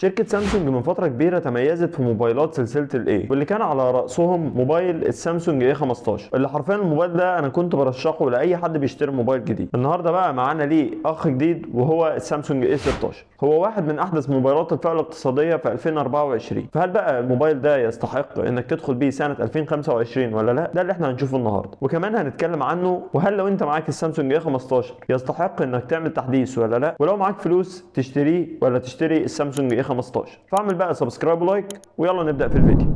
شركة سامسونج من فترة كبيرة تميزت في موبايلات سلسلة الاي، واللي كان على رأسهم موبايل السامسونج اي 15 اللي حرفيا الموبايل ده انا كنت برشحه لأي حد بيشتري موبايل جديد. النهارده بقى معانا ليه اخ جديد وهو السامسونج اي 16. هو واحد من احدث موبايلات الفئة الاقتصادية في 2024. فهل بقى الموبايل ده يستحق انك تدخل بيه سنة 2025 ولا لا؟ ده اللي احنا هنشوفه النهارده، وكمان هنتكلم عنه. وهل لو انت معاك السامسونج اي 15 يستحق انك تعمل تحديث ولا لا؟ ولو معاك فلوس تشتريه ولا تشتري السامسونج اي 15؟ فاعمل بقى سبسكرايب ولايك ويلا نبدأ في الفيديو.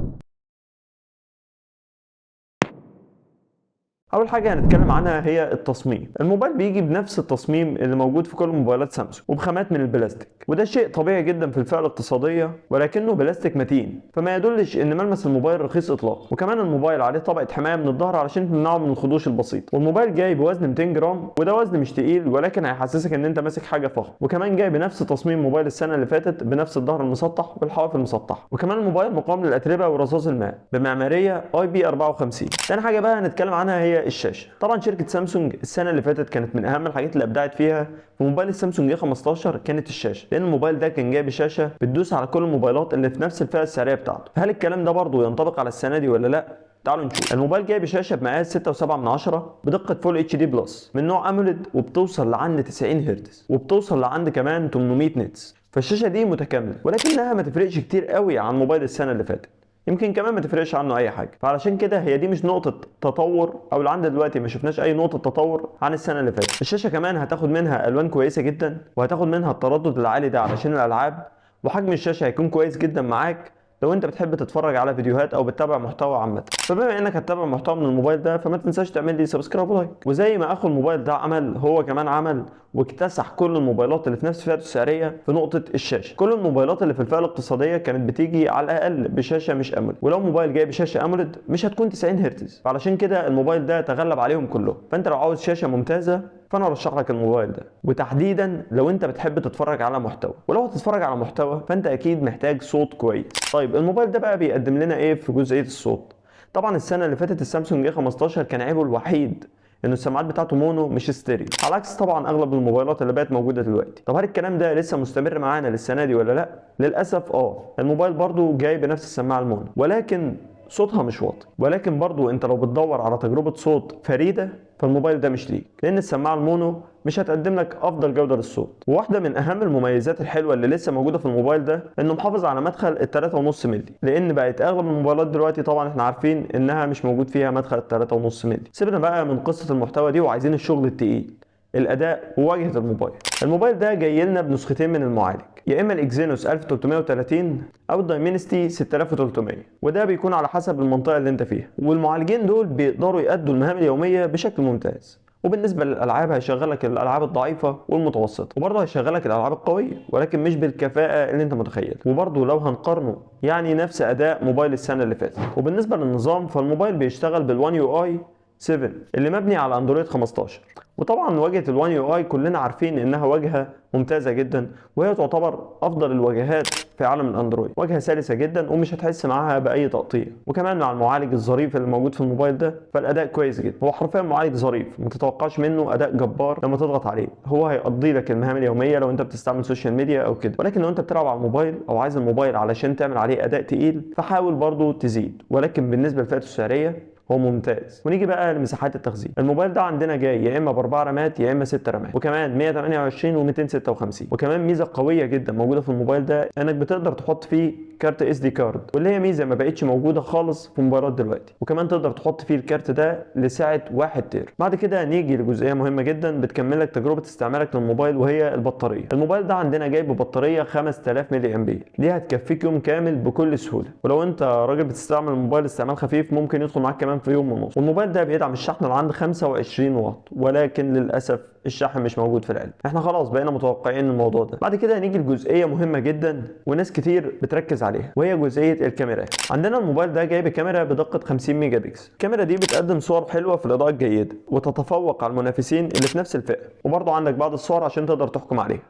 اول حاجه هنتكلم عنها هي التصميم. الموبايل بيجي بنفس التصميم اللي موجود في كل موبايلات سامسونج وبخامات من البلاستيك، وده شيء طبيعي جدا في الفئه الاقتصاديه، ولكنه بلاستيك متين فما يدلش ان ملمس الموبايل رخيص اطلاقا. وكمان الموبايل عليه طبقه حمايه من الظهر علشان تمنعه من الخدوش البسيط. والموبايل جاي بوزن 200 جرام، وده وزن مش تقيل ولكن هيحسسك ان انت ماسك حاجه فخمه. وكمان جاي بنفس تصميم موبايل السنه اللي فاتت بنفس الظهر المسطح والحواف المسطحه. وكمان الموبايل مقاوم للاتربه ورصاص الماء بمعماريه اي بي 54. تاني حاجه بقى هنتكلم عنها هي الشاشه. طبعا شركه سامسونج السنه اللي فاتت كانت من اهم الحاجات اللي ابدعت فيها في موبايل السامسونج اي 15 كانت الشاشه، لان الموبايل ده كان جاي بشاشه بتدوس على كل الموبايلات اللي في نفس الفئه السعريه بتاعته. هل الكلام ده برضه ينطبق على السنه دي ولا لا؟ تعالوا نشوف. الموبايل جاي بشاشه بمقاس 6.7 بدقه فول اتش دي بلس من نوع اموليد، وبتوصل لعند 90 هرتز، وبتوصل لعند كمان 800 نتس. فالشاشه دي متكامله، ولكنها ما تفرقش كتير قوي عن موبايل السنه اللي فاتت، يمكن كمان ما تفرقش عنه اي حاجه. فعلشان كده هي دي مش نقطه تطور، او لعند دلوقتي ما شفناش اي نقطه تطور عن السنه اللي فاتت. الشاشه كمان هتاخد منها الوان كويسه جدا، وهتاخد منها التردد العالي ده علشان الالعاب، وحجم الشاشه هيكون كويس جدا معاك لو انت بتحب تتفرج على فيديوهات او بتتابع محتوى عامه. فبما انك هتتابع محتوى من الموبايل ده، فما تنساش تعمل لي سبسكرايب ولايك. وزي ما اخو الموبايل ده عمل، هو كمان عمل واكتسح كل الموبايلات اللي في نفس فئته السعريه في نقطه الشاشه. كل الموبايلات اللي في الفئه الاقتصاديه كانت بتيجي على الاقل بشاشه مش اموليد، ولو موبايل جاي بشاشه اموليد مش هتكون 90 هرتز. فعلشان كده الموبايل ده تغلب عليهم كلهم. فانت لو عاوز شاشه ممتازه فانا ارشح لك الموبايل ده، وتحديدا لو انت بتحب تتفرج على محتوى. ولو هتتفرج على محتوى فانت اكيد محتاج صوت كويس. طيب الموبايل ده بقى بيقدم لنا ايه في جزئيه الصوت؟ طبعا السنه اللي فاتت السامسونج اي 15 كان عيبه الوحيد ان السماعات بتاعته مونو مش ستيريو، على عكس طبعا اغلب الموبايلات اللي بقت موجوده دلوقتي. طب هل الكلام ده لسه مستمر معانا للسنه دي ولا لا؟ للاسف الموبايل برضو جاي بنفس السماعه المونو، ولكن صوتها مش واطي. ولكن برضو انت لو بتدور على تجربه صوت فريده فالموبايل ده مش ليك، لان السماعه المونو مش هتقدم لك افضل جوده للصوت. وواحده من اهم المميزات الحلوه اللي لسه موجوده في الموبايل ده انه محافظ على مدخل ال 3.5 مللي، لان بقت اغلب الموبايلات دلوقتي طبعا احنا عارفين انها مش موجود فيها مدخل ال 3.5 مللي. سيبنا بقى من قصه المحتوى دي وعايزين الشغل التقيل، الاداء وواجهه الموبايل. الموبايل ده جاي لنا بنسختين من المعالج، يا اما الاكزينوس 1330 او الدايمنستي 6300، وده بيكون على حسب المنطقه اللي انت فيها. والمعالجين دول بيقدروا يأدوا المهام اليوميه بشكل ممتاز. وبالنسبه للالعاب هيشغلك الالعاب الضعيفه والمتوسطه، وبرضه هيشغلك الالعاب القويه ولكن مش بالكفاءه اللي انت متخيل. وبرضه لو هنقارنه يعني نفس اداء موبايل السنه اللي فاتت. وبالنسبه للنظام فالموبايل بيشتغل بالوان يو اي 7 اللي مبني على اندرويد 15. وطبعا واجهه الوان يو اي كلنا عارفين انها واجهه ممتازه جدا، وهي تعتبر افضل الواجهات في عالم الاندرويد. واجهه سلسه جدا ومش هتحس معاها باي تقطيع. وكمان مع المعالج الظريف اللي موجود في الموبايل ده فالاداء كويس جدا. هو حرفيا معالج ظريف، ما تتوقعش منه اداء جبار لما تضغط عليه. هو هيقضي لك المهام اليوميه لو انت بتستعمل سوشيال ميديا او كده، ولكن لو انت بتلعب على الموبايل او عايز الموبايل علشان تعمل عليه اداء تقيل فحاول برضه تزيد. ولكن بالنسبه لفئته السعريه هو ممتاز. ونيجي بقى لمساحات التخزين. الموبايل ده عندنا جاي يا اما ب4 رامات يا اما 6 رامات، وكمان 128 و256. وكمان ميزه قويه جدا موجوده في الموبايل ده انك بتقدر تحط فيه كارت اس دي كارد، واللي هي ميزه ما بقتش موجوده خالص في موبايلات دلوقتي. وكمان تقدر تحط فيه الكارت ده لسعه 1 تير. بعد كده نيجي لجزئيه مهمه جدا بتكمل لك تجربه استعمالك للموبايل، وهي البطاريه. الموبايل ده عندنا جاي ببطاريه 5000 ملي امبير، دي هتكفيك يوم كامل بكل سهوله. ولو انت راجل بتستعمل الموبايل استعمال خفيف ممكن يدخل معاك كمان في يوم ونص. والموبايل ده بيدعم الشحن لعند 25 واط، ولكن للاسف الشحن مش موجود في العلبه. احنا خلاص بقينا متوقعين الموضوع ده. بعد كده هنيجي لجزئيه مهمه جدا وناس كتير بتركز عليها، وهي جزئيه الكاميرات. عندنا الموبايل ده جاي بكاميرا بدقه 50 ميجا بكسل. الكاميرا دي بتقدم صور حلوه في الاضاءه الجيده وتتفوق على المنافسين اللي في نفس الفئه. وبرضه عندك بعض الصور عشان تقدر تحكم عليها.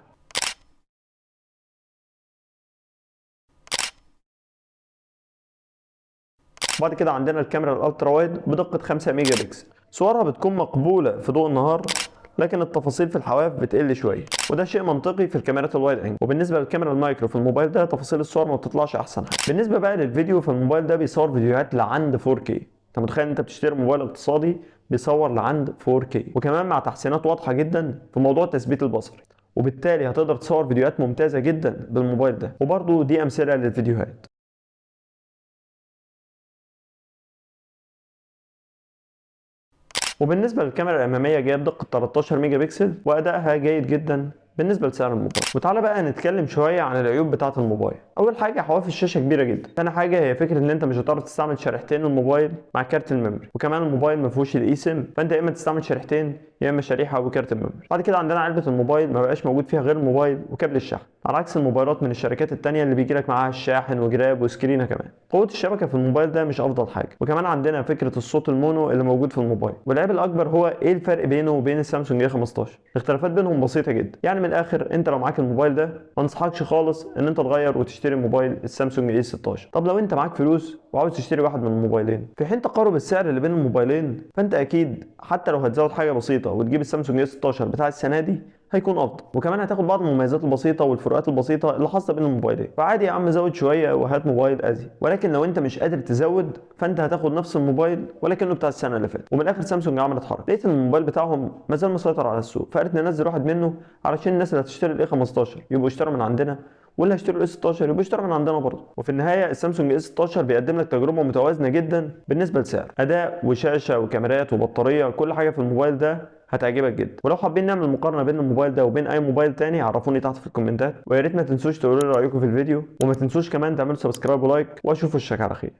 بعد كده عندنا الكاميرا الالترا وايد بدقه 5 ميجا بكسل. صورها بتكون مقبوله في ضوء النهار، لكن التفاصيل في الحواف بتقل شويه، وده شيء منطقي في الكاميرات الوايد انجل. وبالنسبه للكاميرا المايكرو في الموبايل ده تفاصيل الصور ما بتطلعش احسن حاجه. بالنسبه بقى للفيديو، في الموبايل ده بيصور فيديوهات لعند 4K. انت متخيل انت بتشتري موبايل اقتصادي بيصور لعند 4K، وكمان مع تحسينات واضحه جدا في موضوع التثبيت البصري، وبالتالي هتقدر تصور فيديوهات ممتازه جدا بالموبايل ده. وبرضه دي امثله للفيديوهات. وبالنسبه للكاميرا الاماميه جايه بدقه 13 ميجا بكسل وادائها جيد جدا بالنسبه لسعر الموبايل. وتعالى بقى نتكلم شويه عن العيوب بتاعه الموبايل. اول حاجه حواف الشاشه كبيره جدا. ثاني حاجه هي فكره ان انت مش هتعرف تستعمل شريحتين الموبايل مع كارت الميموري، وكمان الموبايل ما فيهوش الاي سيم، فانت يا اما تستعمل شريحتين يا اما شريحه وكارت الميموري. بعد كده عندنا علبه الموبايل ما بقاش موجود فيها غير الموبايل وكابل الشحن، على عكس الموبايلات من الشركات التانية اللي بيجي لك معاها الشاحن وجراب وسكرينه كمان. قوه الشبكه في الموبايل ده مش افضل حاجه، وكمان عندنا فكره الصوت المونو اللي موجود في الموبايل. والعيب الاكبر هو ايه الفرق بينه وبين السامسونج اي 15. الاختلافات بينهم بسيطه جدا. يعني من الاخر انت لو معاك الموبايل ده ما انصحكش خالص ان انت تغير وتشتري موبايل السامسونج اي 16. طب لو انت معاك فلوس وعاوز تشتري واحد من الموبايلين، في حين تقارب السعر اللي بين الموبايلين، فانت اكيد حتى لو هتزود حاجه بسيطه وتجيب السامسونج اي 16 بتاع السنه دي هيكون افضل، وكمان هتاخد بعض المميزات البسيطه والفروقات البسيطه اللي حاصله بين الموبايلين. فعادي يا عم زود شويه وهات موبايل ازي، ولكن لو انت مش قادر تزود فانت هتاخد نفس الموبايل ولكنه بتاع السنه اللي فاتت. ومن الاخر سامسونج عملت حركه، لقيت ان الموبايل بتاعهم ما زال مسيطر على السوق، فقالت ننزل واحد منه علشان الناس اللي هتشتري الاي 15 يبقوا اشتروا من عندنا، واللي هيشتروا الاس 16 يبقوا اشتروا من عندنا برضه. وفي النهايه السامسونج اس 16 بيقدم لك تجربه متوازنه جدا بالنسبه لسعر، اداء وشاشه وكاميرات وبطاريه، كل حاجه في الموبايل ده هتعجبك جدا. ولو حابين نعمل مقارنه بين الموبايل ده وبين اي موبايل تاني عرفوني تحت في الكومنتات، ويا ريت ما تنسوش تقولوا لي رايكم في الفيديو، وما تنسوش كمان تعملوا سبسكرايب ولايك، واشوف وشك على خير.